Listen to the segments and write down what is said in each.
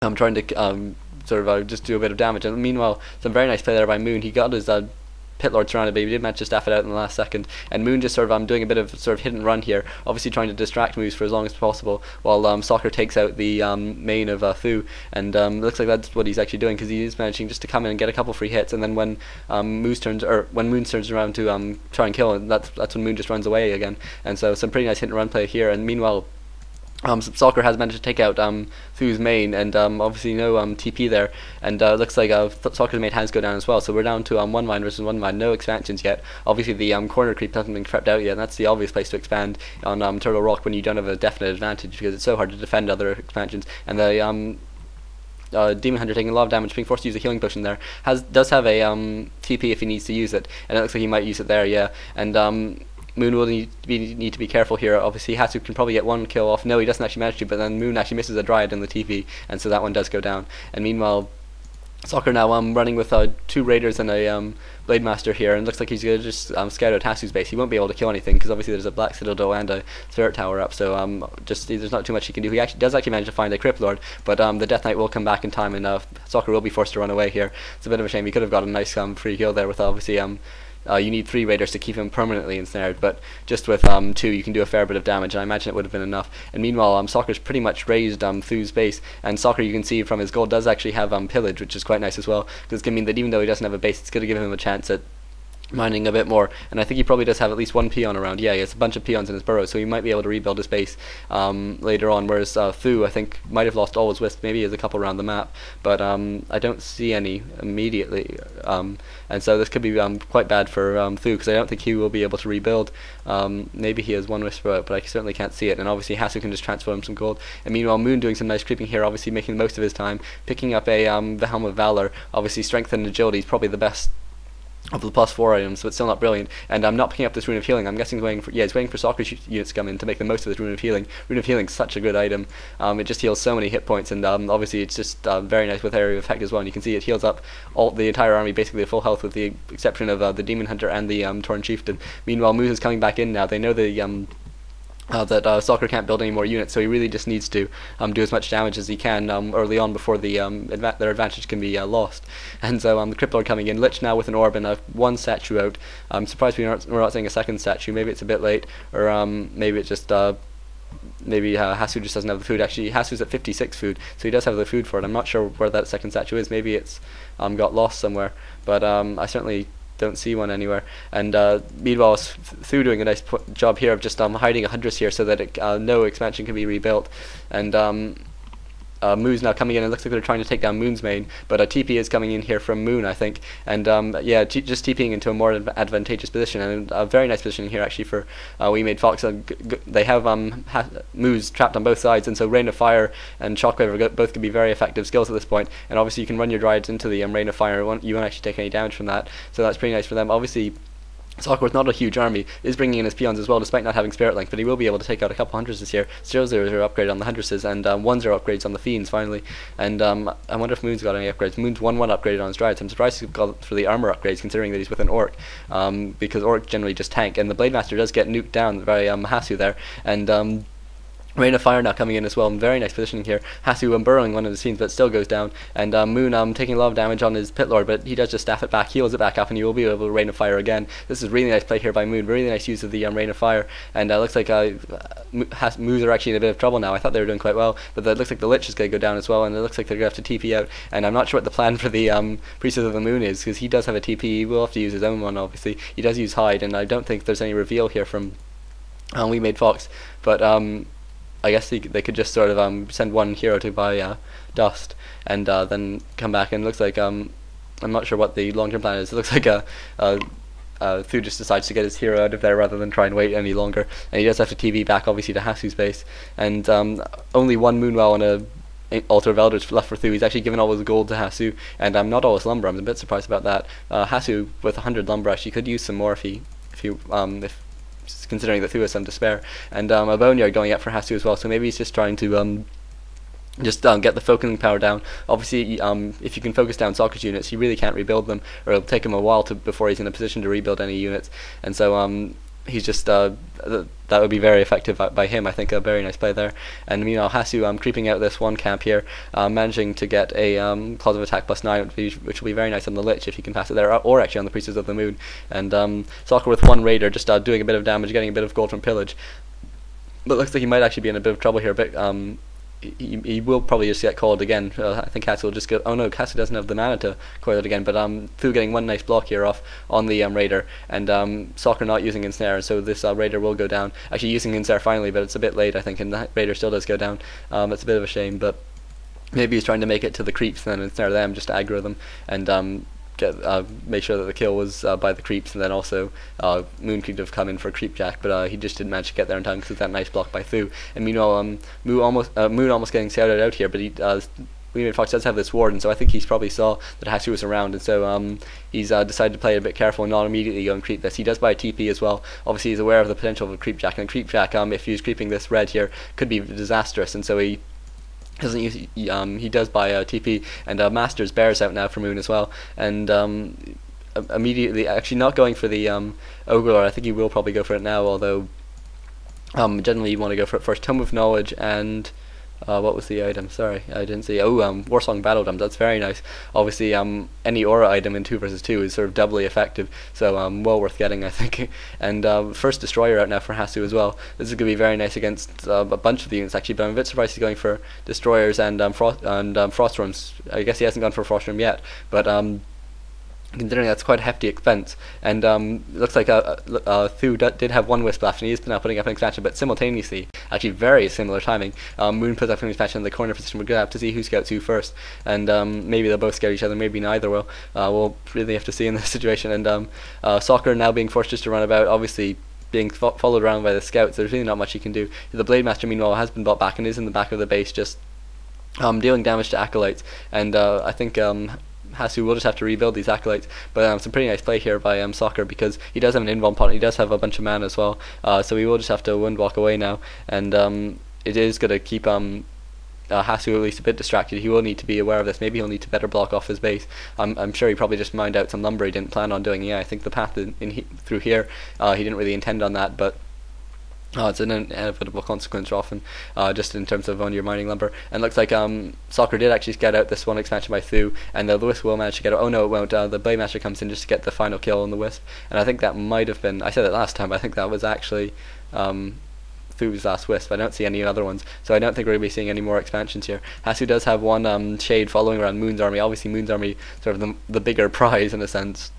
I'm trying to sort of just do a bit of damage. And meanwhile, some very nice play there by Moon. He got his Pit Lord surrounded, but he did manage to staff it out in the last second. And Moon just sort of doing a bit of sort of hit and run here, obviously trying to distract Mouz for as long as possible, while SocceR takes out the main of th000. And looks like that's what he's actually doing, because he is managing just to come in and get a couple free hits. And then when Moon turns around to try and kill, and that's when Moon just runs away again. And so some pretty nice hit and run play here. And meanwhile, SocceR has managed to take out th000's main, and obviously no TP there, and looks like SocceR's main has go down as well, so we're down to 1 mine versus 1 mine, no expansions yet. Obviously the corner creep hasn't been crept out yet, and that's the obvious place to expand on Turtle Rock when you don't have a definite advantage, because it's so hard to defend other expansions. And the Demon Hunter taking a lot of damage, being forced to use a healing potion there, does have a TP if he needs to use it, and it looks like he might use it there, yeah. And Moon will need to be careful here. Obviously Hasu can probably get one kill off. No, he doesn't actually manage to, but then Moon actually misses a Dryad in the TP, and so that one does go down. And meanwhile, SocceR now running with 2 Raiders and a Blade Master here, and looks like he's going to just scout out Hasu's base. He won't be able to kill anything, because obviously there's a Black Citadel and a Spirit Tower up, so there's not too much he can do. He does actually manage to find a Crypt Lord, but the Death Knight will come back in time, and SocceR will be forced to run away here. It's a bit of a shame. He could have got a nice free kill there with obviously you need 3 Raiders to keep him permanently ensnared, but just with 2 you can do a fair bit of damage, and I imagine it would have been enough. And meanwhile, SocceR's pretty much raised th000's base, and SocceR, you can see from his gold, does actually have pillage, which is quite nice as well, because it's going to mean that even though he doesn't have a base, it's going to give him a chance at mining a bit more. And I think he probably does have at least 1 peon around. Yeah, he has a bunch of peons in his burrow, so he might be able to rebuild his base later on, whereas th000 I think might have lost all his wisp. Maybe he has a couple around the map, but I don't see any immediately, and so this could be quite bad for th000, because I don't think he will be able to rebuild. Maybe he has 1 wisp out, but I certainly can't see it. And obviously Hasu can just transfer him some gold. And meanwhile, Moon doing some nice creeping here, obviously making the most of his time, picking up a the Helm of Valor. Obviously strength and agility is probably the best of the +4 items, but still not brilliant. And I'm not picking up this Rune of Healing. I'm guessing he's waiting for SocceR's units to come in to make the most of this Rune of Healing. Rune of Healing is such a good item. It just heals so many hit points, and obviously it's just very nice with area of effect as well. And you can see it heals up the entire army basically at full health, with the exception of the Demon Hunter and the Torn Chieftain. Meanwhile, Mouz is coming back in now. They know the that SocceR can't build any more units, so he really just needs to do as much damage as he can early on before their advantage can be lost. And so the Crypt Lord coming in, Lich now with an orb and 1 statue out. I'm surprised we're not seeing a 2nd statue. Maybe it's a bit late, or maybe it's just maybe Hasu just doesn't have the food. Actually, Hasu's at 56 food, so he does have the food for it. I'm not sure where that 2nd statue is. Maybe it's got lost somewhere, but I certainly don't see one anywhere. And meanwhile, th000 doing a nice job here of just hiding a Huntress here so that no expansion can be rebuilt. And Mouz now coming in, and looks like they're trying to take down Moon's main, but a TP is coming in here from Moon, I think. And yeah, just TPing into a more advantageous position, and a very nice position here actually for We Made Fox. They have Mouz trapped on both sides, and so Rain of Fire and Shockwave both can be very effective skills at this point. And obviously you can run your Dryads into the Rain of Fire, you won't actually take any damage from that, so that's pretty nice for them. Obviously SocceR is not a huge army, is bringing in his peons as well, despite not having Spirit Link, but he will be able to take out a couple Huntresses here. 0-0 upgrade on the Huntresses, and 1-0 upgrades on the Fiends finally. And I wonder if Moon's got any upgrades. Moon's 1-1 upgraded on his Dryads. I'm surprised he's got for the armor upgrades, considering that he's with an Orc, because Orc generally just tank, and the Blade Master does get nuked down by Hasu there. And Rain of Fire now coming in as well, very nice positioning here. Hasu burrowing one of the scenes, but still goes down. And Moon taking a lot of damage on his Pit Lord, but he does just staff it back, heals it back up, and you will be able to Rain of Fire again. This is really nice play here by Moon, really nice use of the Rain of Fire. And looks like Mouz are actually in a bit of trouble now. I thought they were doing quite well, but it looks like the Lich is going to go down as well, and it looks like they're going to have to TP out. And I'm not sure what the plan for the Priestess of the Moon is, because he does have a TP. He will have to use his own one, obviously. He does use Hide, and I don't think there's any reveal here from We Made Fox, but I guess they could just sort of send 1 hero to buy dust, and then come back. And it looks like I'm not sure what the long-term plan is. It looks like th000 just decides to get his hero out of there rather than try and wait any longer, and he does have to TV back obviously to Hasu's base. And only 1 Moonwell and a Altar of Elders left for th000. He's actually given all his gold to Hasu, and not all his lumber. I'm a bit surprised about that. Hasu with 100 lumber actually could use some more if considering that th000 has some to spare. And a Boneyard going out for Hasu as well, so maybe he's just trying to get the focusing power down. Obviously, if you can focus down SocceR's units, he really can't rebuild them, or it'll take him a while before he's in a position to rebuild any units. And so he's just that would be very effective by him. I think a very nice play there. And meanwhile, Hasu creeping out this one camp here, managing to get a clause of attack +9, which will be very nice on the Lich if he can pass it there, or actually on the Priestess of the Moon. And SocceR with one Raider, just doing a bit of damage, getting a bit of gold from pillage. But looks like he might actually be in a bit of trouble here. But he will probably just get called again. I think Hasu will just go. Oh no, Hasu doesn't have the mana to coil it again. But th000 getting one nice block here off on the Raider, and SocceR not using Ensnare, so this Raider will go down. Actually using Ensnare finally, but it's a bit late, I think, and the Raider still does go down. It's a bit of a shame, but maybe he's trying to make it to the creeps and then ensnare them, just to aggro them, and make sure that the kill was by the creeps, and then also Moon could have come in for creep jack, but he just didn't manage to get there in time because of that nice block by th000. And meanwhile, Moon almost getting scouted out here, but he WMF Fox does have this ward, and so I think he's probably saw that Hasu was around, and so he's decided to play it a bit careful and not immediately go and creep this. He does buy a TP as well. Obviously he's aware of the potential of a creep jack, and creep jack, if he's creeping this red here, could be disastrous, and so he doesn't use, he does buy a TP, and Masters bears out now for Moon as well, and immediately, actually not going for the Ogre, I think he will probably go for it now, although generally you want to go for it first. Tome of Knowledge and what was the item? Sorry, I didn't see. Oh, Warsong Battle Drum. That's very nice. Obviously, any aura item in 2 vs 2 is sort of doubly effective, so well worth getting, I think. And first Destroyer out now for Hasu as well. This is going to be very nice against a bunch of the units actually, but I'm a bit surprised he's going for Destroyers and Froststorms. I guess he hasn't gone for Froststorm yet, but considering that's quite a hefty expense, and looks like th000 did have one Wisp left, and he's now putting up an expansion, but simultaneously, actually very similar timing, Moon puts up an expansion in the corner position. We're going to have to see who scouts who first, and maybe they'll both scout each other, maybe neither will. We'll really have to see in this situation, and SocceR now being forced just to run about, obviously being followed around by the scouts. There's really not much he can do. The Blade Master, meanwhile, has been brought back and is in the back of the base, just dealing damage to Acolytes, and I think Hasu will just have to rebuild these Acolytes, but some pretty nice play here by SocceR, because he does have an invuln pot, and he does have a bunch of mana as well, so he will just have to windwalk away now, and it is going to keep Hasu at least a bit distracted. He will need to be aware of this. Maybe he'll need to better block off his base. I'm sure he probably just mined out some lumber he didn't plan on doing. Yeah, I think the path through here, he didn't really intend on that, but it's an inevitable consequence often, just in terms of on your mining lumber. And looks like SocceR did actually get out this one expansion by th000, and the Wisp will manage to get out. Oh no, it won't. The Blade Master comes in just to get the final kill on the Wisp, and I think that might have been, I said it last time, but I think that was actually th000's last Wisp. I don't see any other ones, so I don't think we're going to be seeing any more expansions here. Hasu does have one shade following around Moon's army. Obviously Moon's army sort of the bigger prize in a sense,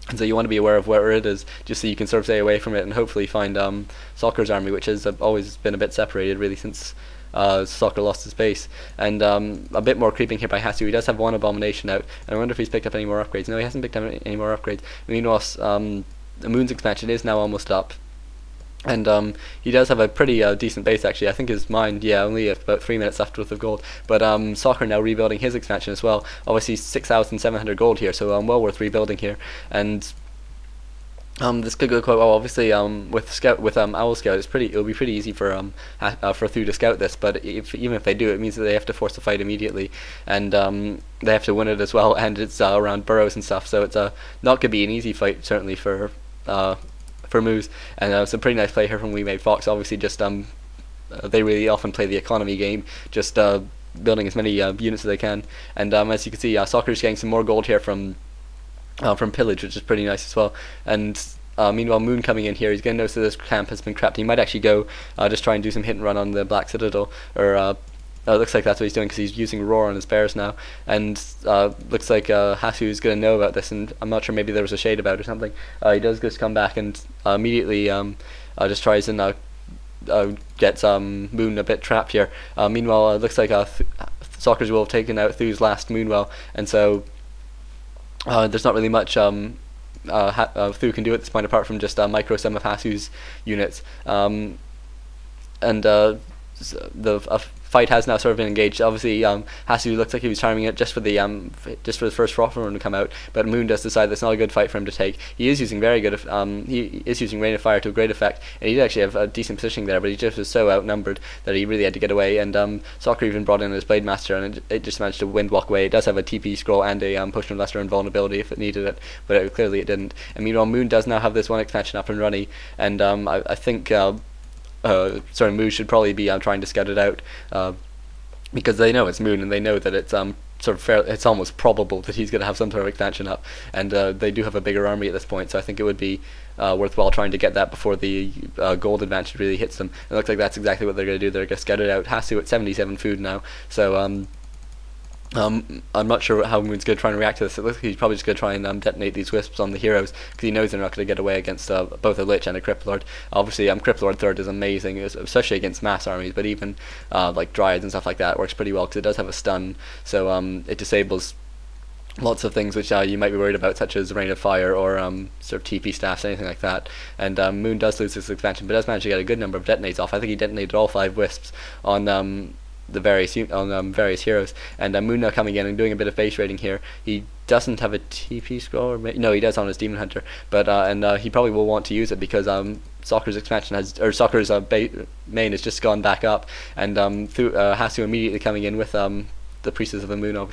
and so you want to be aware of where it is, just so you can sort of stay away from it and hopefully find SocceR's army, which has always been a bit separated really since SocceR lost his base. And a bit more creeping here by Hasu. He does have one Abomination out, and I wonder if he's picked up any more upgrades. No, he hasn't picked up any more upgrades. Meanwhile, the Moon's expansion is now almost up, and he does have a pretty decent base actually. I think his mine, yeah, only about 3 minutes left worth of gold. But SocceR now rebuilding his expansion as well. Obviously 6,700 gold here, so well worth rebuilding here. And this could go quite well. Obviously, with Owl Scout, it'll be pretty easy for th000 to scout this. But even if they do, it means that they have to force a fight immediately, and they have to win it as well. And it's around burrows and stuff, so it's not going to be an easy fight certainly for Mouz. And it's a pretty nice play here from WMF Fox. Obviously, just they really often play the economy game, just building as many units as they can. And as you can see, SocceR's getting some more gold here from pillage, which is pretty nice as well. And meanwhile, Moon coming in here, he's going to notice that this camp has been crapped. He might actually go just try and do some hit and run on the Black Citadel, or it looks like that's what he's doing, because he's using Roar on his bears now, and looks like Hasu's going to know about this, and I'm not sure, maybe there was a shade about it or something. He does just come back and immediately just tries and gets Moon a bit trapped here. Meanwhile, it looks like SocceR will have taken out th000's last Moonwell, and so there's not really much th000 can do at this point, apart from just micro some of Hasu's units. And the fight has now sort of been engaged. Obviously, Hasu looks like he was timing it just for the first Froth rune to come out, but Moon does decide that's not a good fight for him to take. He is using he is using Rain of Fire to a great effect, and he did actually have a decent positioning there, but he just was so outnumbered that he really had to get away. And SocceR even brought in his Blade Master, and it just managed to windwalk away. It does have a TP scroll and a Potion of Lesser Invulnerability if it needed it, but clearly it didn't. And meanwhile, Moon does now have this one expansion up and running, and I think Mouz should probably be trying to scout it out, because they know it's Moon, and they know that it's it's almost probable that he's going to have some sort of expansion up, and they do have a bigger army at this point, so I think it would be worthwhile trying to get that before the gold advantage really hits them. It looks like that's exactly what they're going to do. They're going to scout it out. Hasu at 77 food now, so I'm not sure how Moon's going to try and react to this. It looks like he's probably just going to try and detonate these wisps on the heroes, because he knows they're not going to get away against both a Lich and a Cripplord. Obviously, Cripplord third is amazing, especially against mass armies, but even like Dryads and stuff like that works pretty well, because it does have a stun, so it disables lots of things which you might be worried about, such as Rain of Fire or sort of TP staffs, anything like that. And Moon does lose this expansion, but does manage to get a good number of detonates off. I think he detonated all 5 wisps on the various heroes, and Moon now coming in and doing a bit of base raiding here. He doesn't have a TP scroll, or no, he does on his Demon Hunter, but he probably will want to use it, because SocceR's expansion SocceR's main has just gone back up, and through Hasu immediately coming in with the Priestess of the Moon, obviously.